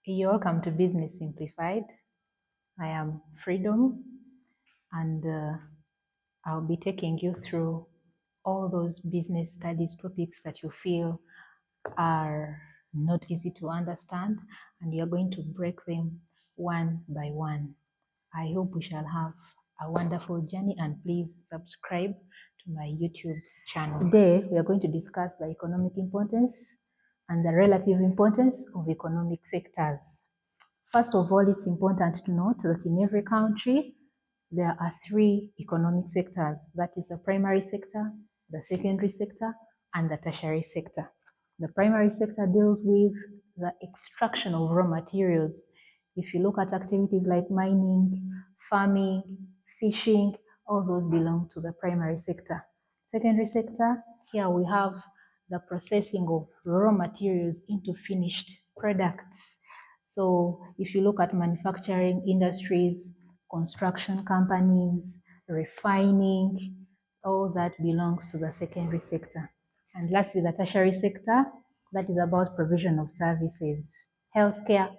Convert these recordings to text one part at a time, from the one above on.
You're welcome to Business Simplified. I am Freedom, and I'll be taking you through all those business studies topics that you feel are not easy to understand, and you're going to break them one by one. I hope we shall have a wonderful journey, and please subscribe to my YouTube channel. Today, we are going to discuss the economic importance and the relative importance of economic sectors. First of all, it's important to note that in every country, there are three economic sectors. That is the primary sector, the secondary sector, and the tertiary sector. The primary sector deals with the extraction of raw materials. If you look at activities like mining, farming, fishing, all those belong to the primary sector. Secondary sector, here we have the processing of raw materials into finished products. So if you look at manufacturing industries, construction companies, refining, all that belongs to the secondary sector. And lastly, the tertiary sector, that is about provision of services, healthcare,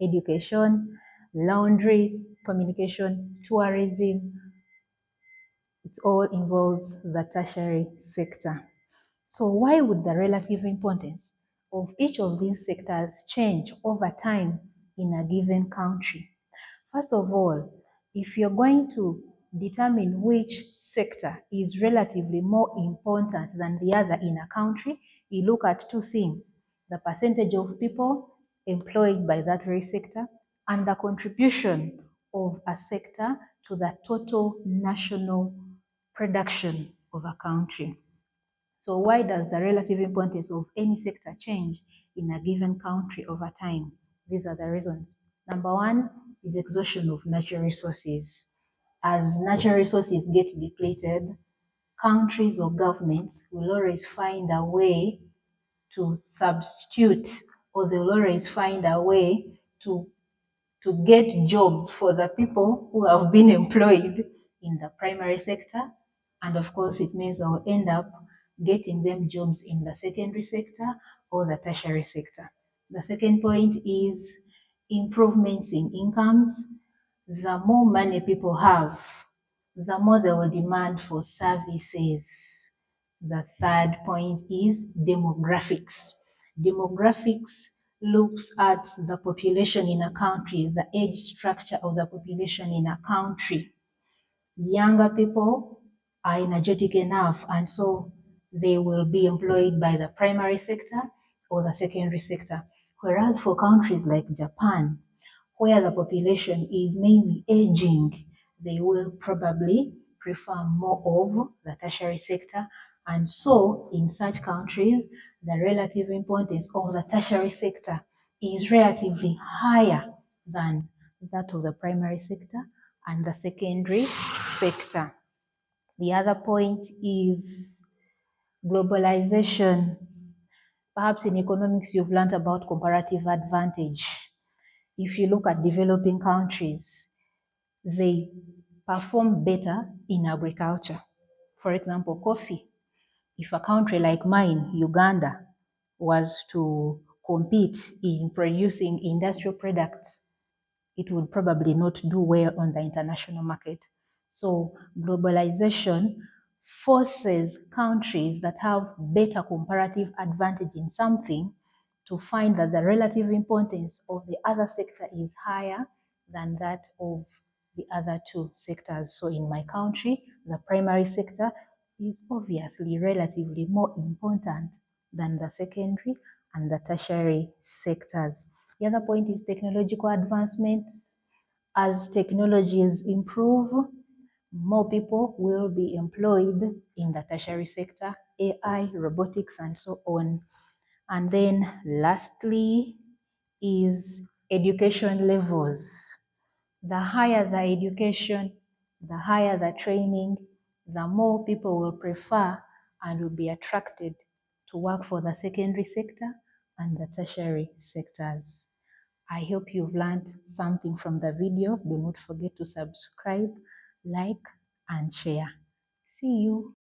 education, laundry, communication, tourism. It all involves the tertiary sector. So why would the relative importance of each of these sectors change over time in a given country? First of all, if you're going to determine which sector is relatively more important than the other in a country, you look at two things: the percentage of people employed by that very sector and the contribution of a sector to the total national production of a country. So why does the relative importance of any sector change in a given country over time? These are the reasons. Number one is exhaustion of natural resources. As natural resources get depleted, countries or governments will always find a way to substitute, or they'll always find a way to get jobs for the people who have been employed in the primary sector. And of course, it means they'll end up getting them jobs in the secondary sector or the tertiary sector. The second point is improvements in incomes. The more money people have, the more they will demand for services. The third point is demographics. Demographics looks at the population in a country, the age structure of the population in a country. Younger people are energetic enough, and so they will be employed by the primary sector or the secondary sector. Whereas for countries like Japan, where the population is mainly aging, they will probably prefer more of the tertiary sector. And so, in such countries, the relative importance of the tertiary sector is relatively higher than that of the primary sector and the secondary sector. The other point is globalization. Perhaps in economics, you've learned about comparative advantage. If you look at developing countries, they perform better in agriculture. For example, coffee. If a country like mine, Uganda, was to compete in producing industrial products, it would probably not do well on the international market. So globalization forces countries that have better comparative advantage in something to find that the relative importance of the other sector is higher than that of the other two sectors. So in my country, the primary sector is obviously relatively more important than the secondary and the tertiary sectors. The other point is technological advancements. As technologies improve, more people will be employed in the tertiary sector, AI, robotics, and so on. And then lastly is education levels. The higher the education, the higher the training, the more people will prefer and will be attracted to work for the secondary sector and the tertiary sectors. I hope you've learned something from the video. Do not forget to subscribe, like, and share. See you.